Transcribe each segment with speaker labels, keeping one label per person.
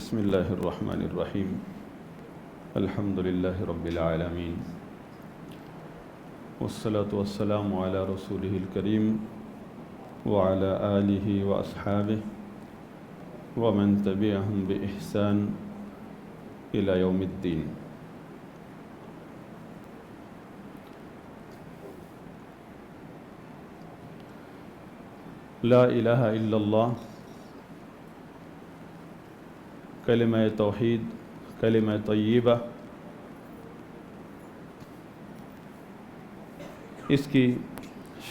Speaker 1: بسم اللہ الرحمن الرحیم الحمد للہ رب العالمین والصلاة والسلام علی رسولہ الکریم وعلی آلہ واصحابہ ومن تبعہم بإحسان الی یوم الدین۔ لا الہ الا اللہ، کلمہ توحید، کلمہ طیبہ، اس کی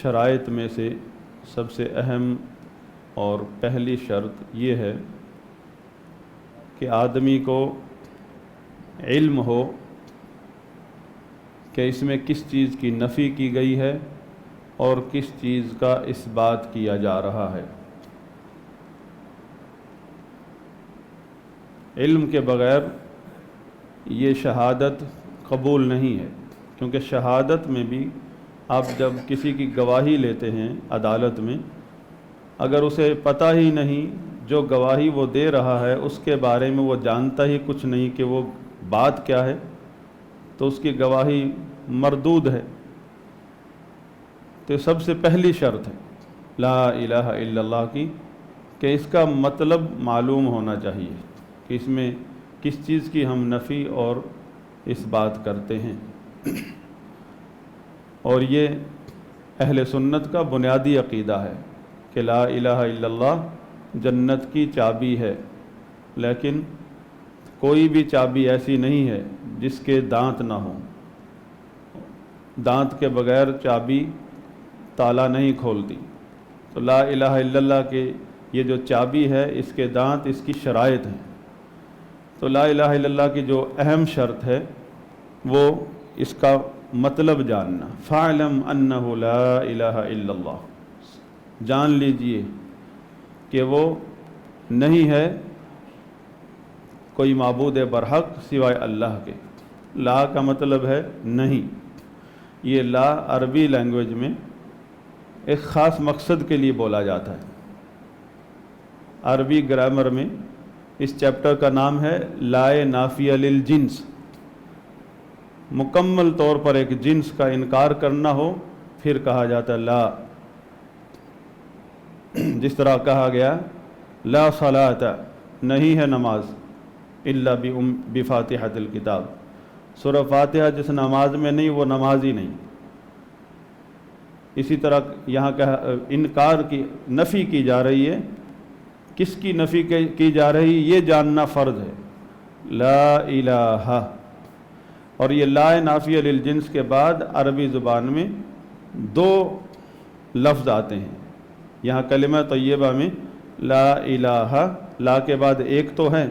Speaker 1: شرائط میں سے سب سے اہم اور پہلی شرط یہ ہے کہ آدمی کو علم ہو کہ اس میں کس چیز کی نفی کی گئی ہے اور کس چیز کا اس بات کیا جا رہا ہے۔ علم کے بغیر یہ شہادت قبول نہیں ہے، کیونکہ شہادت میں بھی آپ جب کسی کی گواہی لیتے ہیں عدالت میں، اگر اسے پتہ ہی نہیں جو گواہی وہ دے رہا ہے اس کے بارے میں وہ جانتا ہی کچھ نہیں کہ وہ بات کیا ہے، تو اس کی گواہی مردود ہے۔ تو سب سے پہلی شرط ہے لا الہ الا اللہ کی کہ اس کا مطلب معلوم ہونا چاہیے کہ اس میں کس چیز کی ہم نفی اور اس بات کرتے ہیں۔ اور یہ اہل سنت کا بنیادی عقیدہ ہے کہ لا الہ الا اللہ جنت کی چابی ہے، لیکن کوئی بھی چابی ایسی نہیں ہے جس کے دانت نہ ہوں۔ دانت کے بغیر چابی تالا نہیں کھولتی، تو لا الہ الا اللہ کے یہ جو چابی ہے اس کے دانت اس کی شرائط ہیں۔ تو لا الہ الا اللہ کی جو اہم شرط ہے وہ اس کا مطلب جاننا، فَاعْلَمْ أَنَّهُ لَا إِلَهَ إِلَّا اللَّهُ، جان لیجئے کہ وہ نہیں ہے کوئی معبود برحق سوائے اللہ کے۔ لا کا مطلب ہے نہیں۔ یہ لا عربی لینگویج میں ایک خاص مقصد کے لیے بولا جاتا ہے۔ عربی گرامر میں اس چیپٹر کا نام ہے لائے نافیہ للجنس، مکمل طور پر ایک جنس کا انکار کرنا ہو پھر کہا جاتا ہے لا۔ جس طرح کہا گیا لا صلاۃ، نہیں ہے نماز، الا بفاتحۃ الکتاب، سورہ فاتحہ جس نماز میں نہیں وہ نماز ہی نہیں۔ اسی طرح یہاں انکار کی نفی کی جا رہی ہے، کس کی نفی کی جا رہی یہ جاننا فرض ہے، لا الہ۔ اور یہ لا نافیہ للجنس کے بعد عربی زبان میں دو لفظ آتے ہیں۔ یہاں کلمہ طیبہ میں لا الہ، لا کے بعد ایک تو ہے،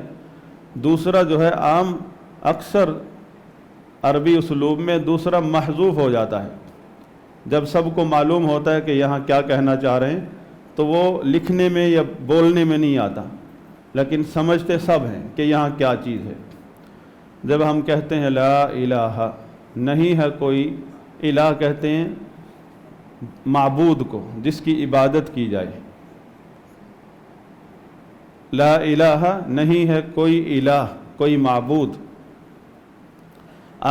Speaker 1: دوسرا جو ہے عام اکثر عربی اسلوب میں دوسرا محذوف ہو جاتا ہے۔ جب سب کو معلوم ہوتا ہے کہ یہاں کیا کہنا چاہ رہے ہیں تو وہ لکھنے میں یا بولنے میں نہیں آتا، لیکن سمجھتے سب ہیں کہ یہاں کیا چیز ہے۔ جب ہم کہتے ہیں لا الہ، نہیں ہے کوئی، الہ کہتے ہیں معبود کو جس کی عبادت کی جائے۔ لا الہ، نہیں ہے کوئی الہ، کوئی معبود۔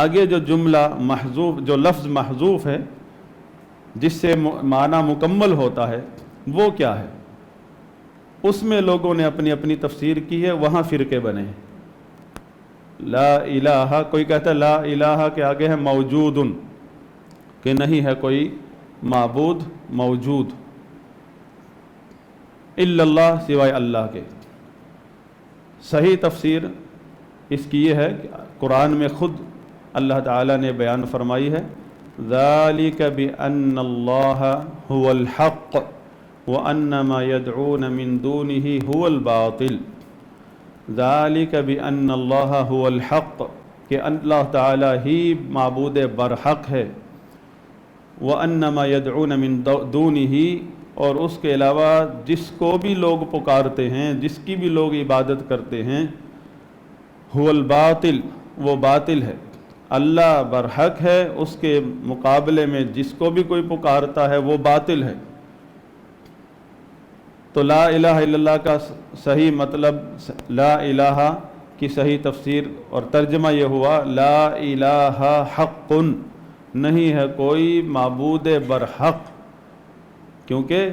Speaker 1: آگے جو جملہ محذوف، جو لفظ محذوف ہے جس سے معنی مکمل ہوتا ہے وہ کیا ہے؟ اس میں لوگوں نے اپنی اپنی تفسیر کی ہے، وہاں فرقے بنے ہیں۔ لا الہ، کوئی کہتا ہے لا الہ کے آگے ہے موجود، کہ نہیں ہے کوئی معبود موجود، الا اللہ، سوائے اللہ کے۔ صحیح تفسیر اس کی یہ ہے کہ قرآن میں خود اللہ تعالیٰ نے بیان فرمائی ہے ذَلِكَ بِأَنَّ اللَّهَ هُوَ الْحَقُّ وَأَنَّ مَا يَدْعُونَ مِن دُونِهِ هُوَ الْبَاطِلُ۔ ذَلِكَ بِأَنَّ اللَّهَ هُوَ الْحَقُّ، کہ اللہ تعالیٰ ہی معبود برحق ہے، وَأَنَّ مَا يَدْعُونَ مِن دُونِهِ، اور اس کے علاوہ جس کو بھی لوگ پکارتے ہیں، جس کی بھی لوگ عبادت کرتے ہیں، هُوَ الْبَاطِلُ، وہ باطل ہے۔ اللہ برحق ہے، اس کے مقابلے میں جس کو بھی کوئی پکارتا ہے وہ باطل ہے۔ تو لا الہ الا اللہ کا صحیح مطلب، لا الہ کی صحیح تفسیر اور ترجمہ یہ ہوا لا الہ حق، نہیں ہے کوئی معبود برحق۔ کیونکہ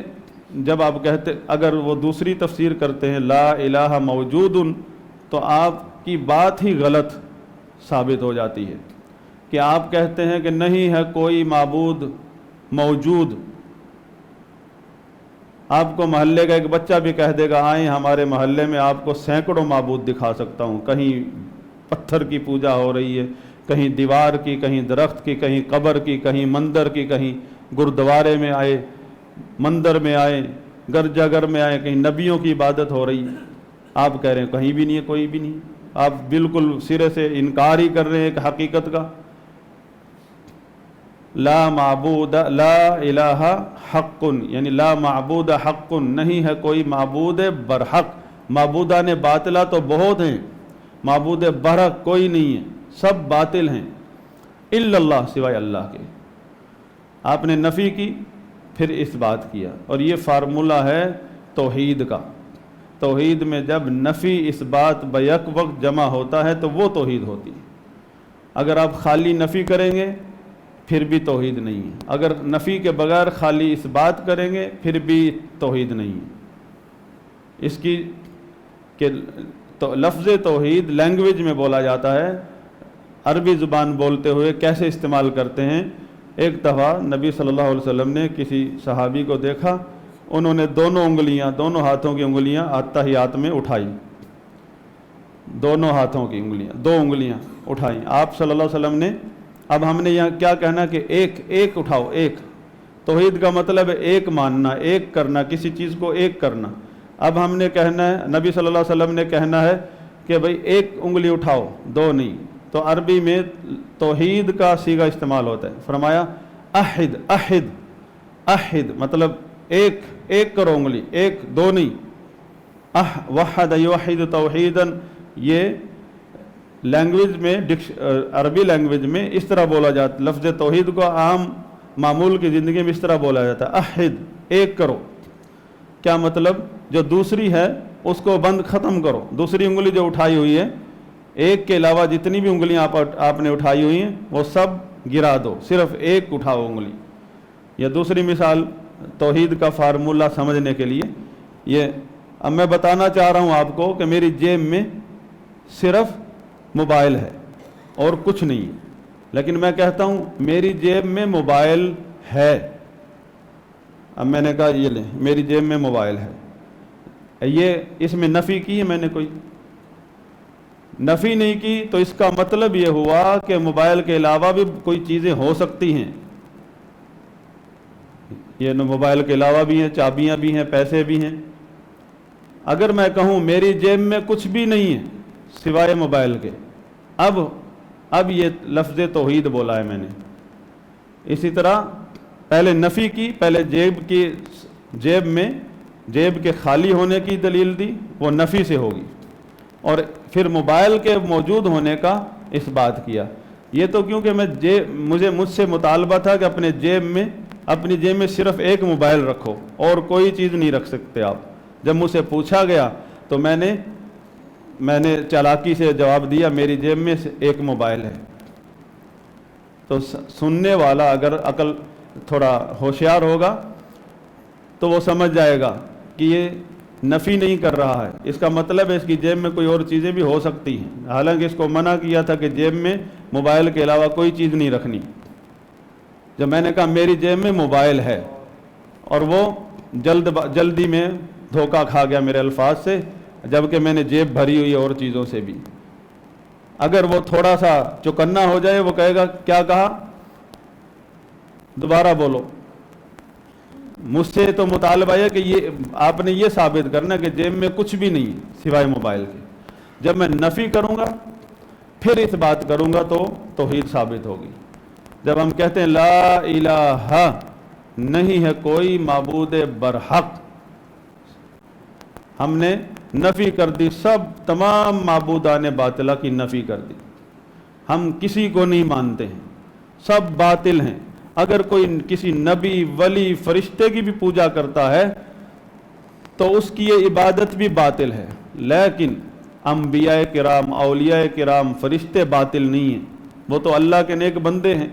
Speaker 1: جب آپ کہتے، اگر وہ دوسری تفسیر کرتے ہیں لا الہ موجود، تو آپ کی بات ہی غلط ثابت ہو جاتی ہے کہ آپ کہتے ہیں کہ نہیں ہے کوئی معبود موجود۔ آپ کو محلے کا ایک بچہ بھی کہہ دے گا آئیں ہمارے محلے میں آپ کو سینکڑوں معبود دکھا سکتا ہوں، کہیں پتھر کی پوجا ہو رہی ہے، کہیں دیوار کی، کہیں درخت کی، کہیں قبر کی، کہیں مندر کی، کہیں گردوارے میں آئے، مندر میں آئے، گرجا گھر میں آئے، کہیں نبیوں کی عبادت ہو رہی ہے۔ آپ کہہ رہے ہیں کہیں بھی نہیں ہے، کوئی بھی نہیں، آپ بالکل سرے سے انکار ہی کر رہے ہیں ایک حقیقت کا۔ لا معبود لا الہ حق، یعنی لا معبود حق، نہیں ہے کوئی معبود برحق۔ معبودان باطلہ تو بہت ہیں، معبود برحق کوئی نہیں ہے، سب باطل ہیں، الا اللہ، سوائے اللہ کے۔ آپ نے نفی کی پھر اس بات کیا، اور یہ فارمولہ ہے توحید کا۔ توحید میں جب نفی اس بات بیک وقت جمع ہوتا ہے تو وہ توحید ہوتی ہے۔ اگر آپ خالی نفی کریں گے پھر بھی توحید نہیں ہے، اگر نفی کے بغیر خالی اس بات کریں گے پھر بھی توحید نہیں ہے۔ اس کی کہ لفظ توحید لینگویج میں بولا جاتا ہے، عربی زبان بولتے ہوئے کیسے استعمال کرتے ہیں۔ ایک دفعہ نبی صلی اللہ علیہ وسلم نے کسی صحابی کو دیکھا، انہوں نے دونوں ہاتھوں کی انگلیاں اتحیات میں اٹھائی، دونوں ہاتھوں کی انگلیاں، 2 انگلیاں اٹھائیں۔ آپ صلی اللہ علیہ وسلم نے، اب ہم نے یہاں کیا کہنا کہ ایک اٹھاؤ، ایک۔ توحید کا مطلب ہے ایک ماننا، ایک کرنا، کسی چیز کو ایک کرنا۔ اب ہم نے کہنا ہے، نبی صلی اللہ علیہ وسلم نے کہنا ہے کہ بھئی ایک انگلی اٹھاؤ، 2 نہیں۔ تو عربی میں توحید کا صیغہ استعمال ہوتا ہے۔ فرمایا احد، احد، احد مطلب ایک کرو انگلی، 1 2 نہیں۔ وحد یوحد توحیداً، یہ لینگویج میں عربی لینگویج میں اس طرح بولا جاتا، لفظ توحید کو عام معمول کی زندگی میں اس طرح بولا جاتا ہے، احد، ایک کرو۔ کیا مطلب؟ جو دوسری ہے اس کو بند ختم کرو، دوسری انگلی جو اٹھائی ہوئی ہے، ایک کے علاوہ جتنی بھی انگلیاں آپ نے اٹھائی ہوئی ہیں وہ سب گرا دو، صرف ایک اٹھاؤ انگلی۔ یا دوسری مثال توحید کا فارمولہ سمجھنے کے لیے یہ، اب میں بتانا چاہ رہا ہوں آپ کو کہ میری جیب میں صرف موبائل ہے اور کچھ نہیں ہے، لیکن میں کہتا ہوں میری جیب میں موبائل ہے۔ اب میں نے کہا یہ لیں میری جیب میں موبائل ہے، یہ اس میں نفی کی ہے، میں نے کوئی نفی نہیں کی، تو اس کا مطلب یہ ہوا کہ موبائل کے علاوہ بھی کوئی چیزیں ہو سکتی ہیں۔ یہ موبائل کے علاوہ بھی ہیں، چابیاں بھی ہیں، پیسے بھی ہیں۔ اگر میں کہوں میری جیب میں کچھ بھی نہیں ہے سوائے موبائل کے، اب یہ لفظ توحید بولا ہے میں نے۔ اسی طرح پہلے نفی کی، پہلے جیب کے خالی ہونے کی دلیل دی، وہ نفی سے ہوگی، اور پھر موبائل کے موجود ہونے کا اس بات کیا۔ یہ تو کیونکہ مجھ سے مطالبہ تھا کہ اپنی جیب میں صرف ایک موبائل رکھو اور کوئی چیز نہیں رکھ سکتے آپ۔ جب مجھ سے پوچھا گیا تو میں نے چالاکی سے جواب دیا میری جیب میں ایک موبائل ہے۔ تو سننے والا اگر عقل تھوڑا ہوشیار ہوگا تو وہ سمجھ جائے گا کہ یہ نفی نہیں کر رہا ہے، اس کا مطلب ہے اس کی جیب میں کوئی اور چیزیں بھی ہو سکتی ہیں، حالانکہ اس کو منع کیا تھا کہ جیب میں موبائل کے علاوہ کوئی چیز نہیں رکھنی۔ جب میں نے کہا میری جیب میں موبائل ہے، اور وہ جلدی میں دھوکہ کھا گیا میرے الفاظ سے، جبکہ میں نے جیب بھری ہوئی اور چیزوں سے بھی۔ اگر وہ تھوڑا سا چوکنا ہو جائے، وہ کہے گا کیا کہا، دوبارہ بولو۔ مجھ سے تو مطالبہ ہے کہ آپ نے یہ ثابت کرنا کہ جیب میں کچھ بھی نہیں سوائے موبائل کے۔ جب میں نفی کروں گا پھر اس بات کروں گا تو توحید ثابت ہوگی۔ جب ہم کہتے ہیں لا الہ، نہیں ہے کوئی معبود برحق، ہم نے نفی کر دی، تمام معبودان باطلہ کی نفی کر دی۔ ہم کسی کو نہیں مانتے ہیں، سب باطل ہیں۔ اگر کوئی کسی نبی، ولی، فرشتے کی بھی پوجا کرتا ہے تو اس کی یہ عبادت بھی باطل ہے. لیکن انبیاء کرام، اولیاء کرام، فرشتے باطل نہیں ہیں، وہ تو اللہ کے نیک بندے ہیں.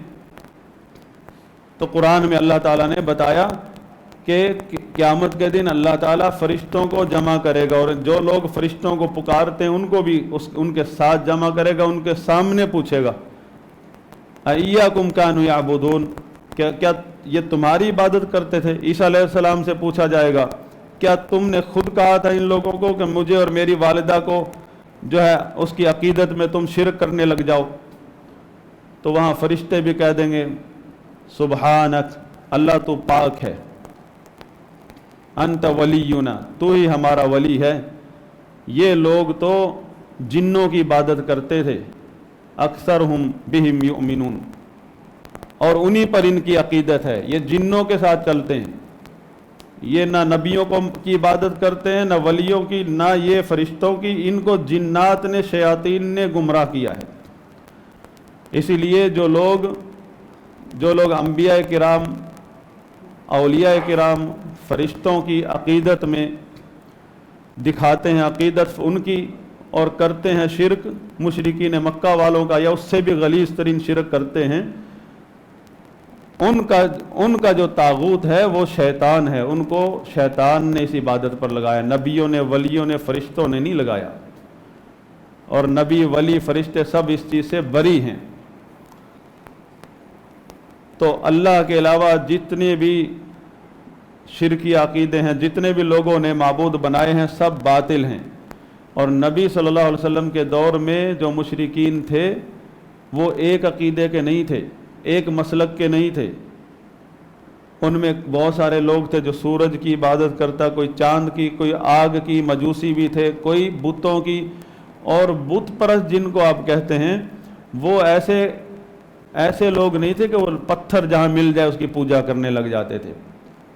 Speaker 1: تو قرآن میں اللہ تعالیٰ نے بتایا کہ قیامت کے دن اللہ تعالیٰ فرشتوں کو جمع کرے گا، اور جو لوگ فرشتوں کو پکارتے ہیں ان کو بھی ان کے ساتھ جمع کرے گا، ان کے سامنے پوچھے گا اَإِيَّاكُمْ كَانُوا يَعْبُدُونَ، کیا یہ تمہاری عبادت کرتے تھے؟ عیسیٰ علیہ السلام سے پوچھا جائے گا کیا تم نے خود کہا تھا ان لوگوں کو کہ مجھے اور میری والدہ کو جو ہے اس کی عقیدت میں تم شرک کرنے لگ جاؤ؟ تو وہاں فرشتے بھی کہہ دیں گے سبحانک، اللہ تو پاک ہے، انت ولینا، تو ہی ہمارا ولی ہے. یہ لوگ تو جنوں کی عبادت کرتے تھے، اکثرہم بہم یؤمنون، اور انہی پر ان کی عقیدت ہے، یہ جنوں کے ساتھ چلتے ہیں. یہ نہ نبیوں کی عبادت کرتے ہیں، نہ ولیوں کی، نہ یہ فرشتوں کی. ان کو جنات نے، شیاطین نے گمراہ کیا ہے. اسی لیے جو لوگ انبیاء کرام، اولیاء کرام، فرشتوں کی عقیدت میں دکھاتے ہیں عقیدت ان کی، اور کرتے ہیں شرک مشرکین مکہ والوں کا، یا اس سے بھی غلیظ ترین شرک کرتے ہیں، ان کا جو طاغوت ہے وہ شیطان ہے. ان کو شیطان نے اس عبادت پر لگایا، نبیوں نے، ولیوں نے، فرشتوں نے نہیں لگایا. اور نبی، ولی، فرشتے سب اس چیز سے بری ہیں. تو اللہ کے علاوہ جتنے بھی شرکی عقیدے ہیں، جتنے بھی لوگوں نے معبود بنائے ہیں، سب باطل ہیں. اور نبی صلی اللہ علیہ وسلم کے دور میں جو مشرکین تھے وہ ایک عقیدے کے نہیں تھے، ایک مسلک کے نہیں تھے. ان میں بہت سارے لوگ تھے جو سورج کی عبادت کرتا، کوئی چاند کی، کوئی آگ کی، مجوسی بھی تھے، کوئی بتوں کی. اور بت پرست جن کو آپ کہتے ہیں وہ ایسے لوگ نہیں تھے کہ وہ پتھر جہاں مل جائے اس کی پوجا کرنے لگ جاتے تھے.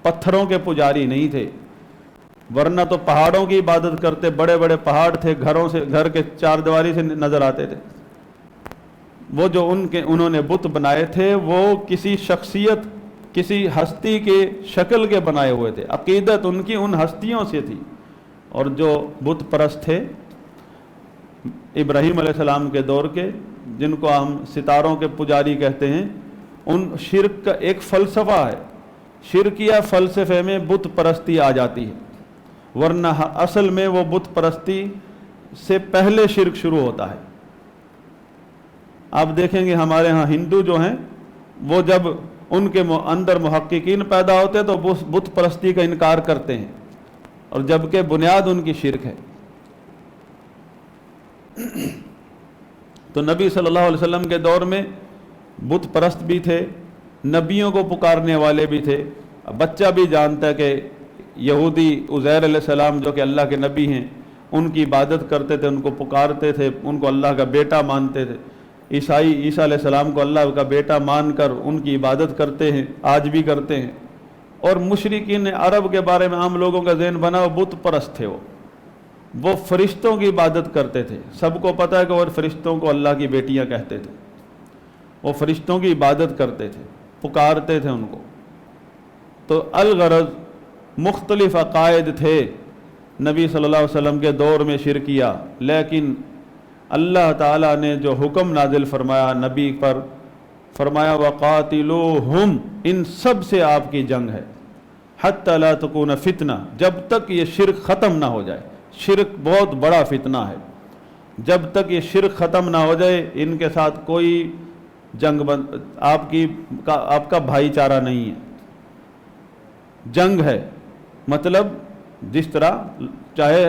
Speaker 1: پتھروں کے پجاری نہیں تھے، ورنہ تو پہاڑوں کی عبادت کرتے. بڑے بڑے پہاڑ تھے، گھر کے چار دیواری سے نظر آتے تھے. وہ جو انہوں نے بت بنائے تھے وہ کسی شخصیت، کسی ہستی کے شکل کے بنائے ہوئے تھے. عقیدت ان کی ان ہستیوں سے تھی. اور جو بت پرست تھے ابراہیم علیہ السلام کے دور کے، جن کو ہم ستاروں کے پجاری کہتے ہیں، ان شرک کا ایک فلسفہ ہے. شرکیہ فلسفے میں بت پرستی آ جاتی ہے، ورنہ اصل میں وہ بت پرستی سے پہلے شرک شروع ہوتا ہے. آپ دیکھیں گے ہمارے ہاں ہندو جو ہیں وہ جب ان کے اندر محققین پیدا ہوتے ہیں تو بت پرستی کا انکار کرتے ہیں، اور جبکہ بنیاد ان کی شرک ہے. تو نبی صلی اللہ علیہ وسلم کے دور میں بت پرست بھی تھے، نبیوں کو پکارنے والے بھی تھے. بچہ بھی جانتا ہے کہ یہودی عزیر علیہ السلام جو کہ اللہ کے نبی ہیں ان کی عبادت کرتے تھے، ان کو پکارتے تھے، ان کو اللہ کا بیٹا مانتے تھے. عیسائی عیسیٰ علیہ السلام کو اللہ کا بیٹا مان کر ان کی عبادت کرتے ہیں، آج بھی کرتے ہیں. اور مشرکین عرب کے بارے میں عام لوگوں کا ذہن بنا، وہ بت پرست تھے. وہ فرشتوں کی عبادت کرتے تھے. سب کو پتہ ہے کہ وہ فرشتوں کو اللہ کی بیٹیاں کہتے تھے. وہ فرشتوں کی عبادت کرتے تھے، پکارتے تھے ان کو. تو الغرض مختلف عقائد تھے نبی صلی اللہ علیہ وسلم کے دور میں شرکیہ. لیکن اللہ تعالیٰ نے جو حکم نازل فرمایا نبی پر، فرمایا وَقَاتِلُوهُمْ، ان سب سے آپ کی جنگ ہے. حَتَّى لَا تَكُونَ فِتْنَةٌ، جب تک یہ شرک ختم نہ ہو جائے. شرک بہت بڑا فتنہ ہے. جب تک یہ شرک ختم نہ ہو جائے ان کے ساتھ کوئی جنگ آپ کا بھائی چارہ نہیں ہے. جنگ ہے مطلب جس طرح چاہے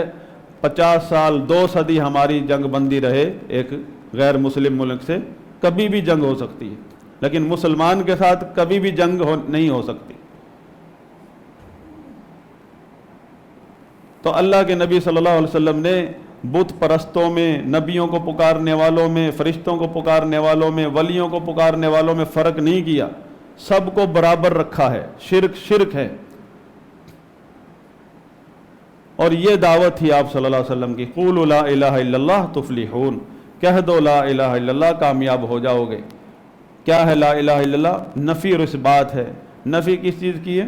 Speaker 1: 50 سال 2 صدی ہماری جنگ بندی رہے ایک غیر مسلم ملک سے، کبھی بھی جنگ ہو سکتی ہے، لیکن مسلمان کے ساتھ کبھی بھی جنگ نہیں ہو سکتی. تو اللہ کے نبی صلی اللہ علیہ وسلم نے بت پرستوں میں، نبیوں کو پکارنے والوں میں، فرشتوں کو پکارنے والوں میں، ولیوں کو پکارنے والوں میں فرق نہیں کیا، سب کو برابر رکھا ہے. شرک شرک ہے. اور یہ دعوت تھی آپ صلی اللہ علیہ وسلم کی، قولوا لا الہ الا اللہ تفلحون، کہہ دو لا الہ الا اللہ کامیاب ہو جاؤ گے. کیا ہے لا الہ الا اللہ؟ نفی اور اثبات ہے. نفی کس چیز کی ہے؟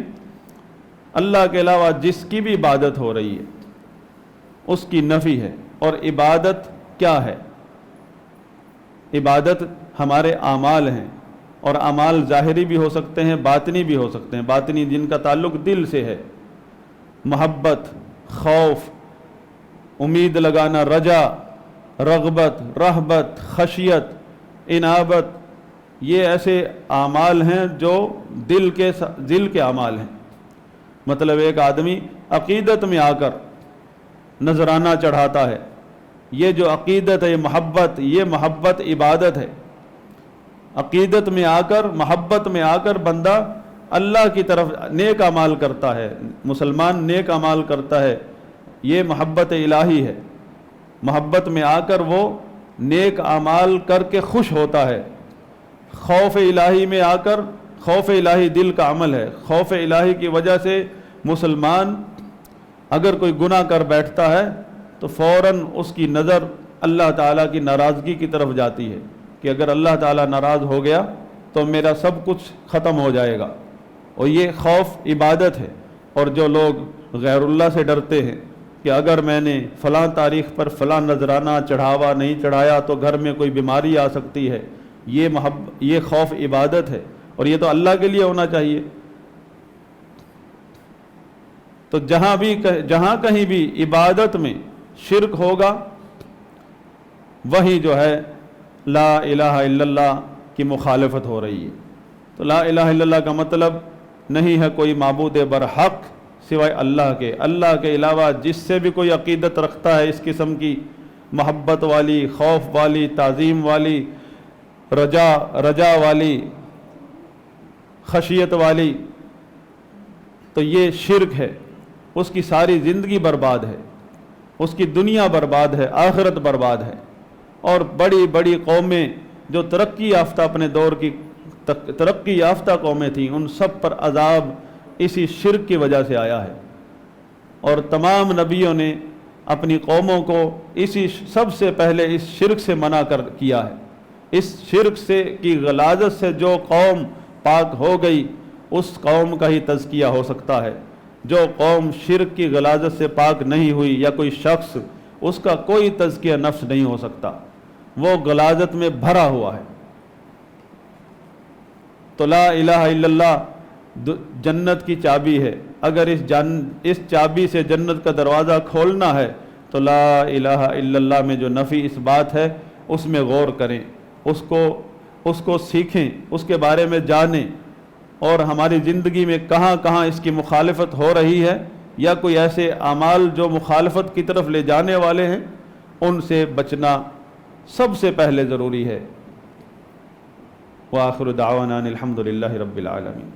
Speaker 1: اللہ کے علاوہ جس کی بھی عبادت ہو رہی ہے اس کی نفی ہے۔ اور عبادت کیا ہے؟ عبادت ہمارے اعمال ہیں، اور اعمال ظاہری بھی ہو سکتے ہیں، باطنی بھی ہو سکتے ہیں۔ باطنی جن کا تعلق دل سے ہے، محبت، خوف، امید لگانا، رجا، رغبت، رہبت، خشیت، انابت، یہ ایسے اعمال ہیں جو دل کے اعمال ہیں۔ مطلب ایک آدمی عقیدت میں آ کر نذرانہ چڑھاتا ہے، یہ جو عقیدت ہے، یہ محبت عبادت ہے۔ عقیدت میں آ کر، محبت میں آ کر بندہ اللہ کی طرف نیک اعمال کرتا ہے، مسلمان نیک اعمال کرتا ہے، یہ محبت الہی ہے۔ محبت میں آ کر وہ نیک اعمال کر کے خوش ہوتا ہے۔ خوف الہی میں آ کر، خوف الہی دل کا عمل ہے، خوف الہی کی وجہ سے مسلمان اگر کوئی گناہ کر بیٹھتا ہے تو فوراً اس کی نظر اللہ تعالیٰ کی ناراضگی کی طرف جاتی ہے کہ اگر اللہ تعالیٰ ناراض ہو گیا تو میرا سب کچھ ختم ہو جائے گا، اور یہ خوف عبادت ہے۔ اور جو لوگ غیر اللہ سے ڈرتے ہیں کہ اگر میں نے فلاں تاریخ پر فلاں نذرانہ چڑھاوا نہیں چڑھایا تو گھر میں کوئی بیماری آ سکتی ہے، یہ خوف عبادت ہے، اور یہ تو اللہ کے لیے ہونا چاہیے۔ تو جہاں کہیں بھی عبادت میں شرک ہوگا، وہی جو ہے لا الہ الا اللہ کی مخالفت ہو رہی ہے۔ تو لا الہ الا اللہ کا مطلب نہیں ہے کوئی معبود برحق سوائے اللہ کے علاوہ جس سے بھی کوئی عقیدت رکھتا ہے اس قسم کی محبت والی، خوف والی، تعظیم والی، رجا والی، خشیت والی، تو یہ شرک ہے۔ اس کی ساری زندگی برباد ہے، اس کی دنیا برباد ہے، آخرت برباد ہے۔ اور بڑی بڑی قومیں جو ترقی یافتہ، اپنے دور کی ترقی یافتہ قومیں تھیں، ان سب پر عذاب اسی شرک کی وجہ سے آیا ہے۔ اور تمام نبیوں نے اپنی قوموں کو سب سے پہلے اس شرک سے منع کیا ہے۔ اس شرک کی غلاظت سے جو قوم پاک ہو گئی، اس قوم کا ہی تزکیہ ہو سکتا ہے۔ جو قوم شرک کی غلاظت سے پاک نہیں ہوئی، یا کوئی شخص، اس کا کوئی تزکیہ نفس نہیں ہو سکتا، وہ غلاظت میں بھرا ہوا ہے۔ تو لا الہ الا اللہ جنت کی چابی ہے۔ اگر اس چابی سے جنت کا دروازہ کھولنا ہے تو لا الہ الا اللہ میں جو نفی اس بات ہے اس میں غور کریں، اس کو سیکھیں، اس کے بارے میں جانیں، اور ہماری زندگی میں کہاں کہاں اس کی مخالفت ہو رہی ہے، یا کوئی ایسے اعمال جو مخالفت کی طرف لے جانے والے ہیں، ان سے بچنا سب سے پہلے ضروری ہے۔ وآخر دعوانا الحمد للہ رب العالمین۔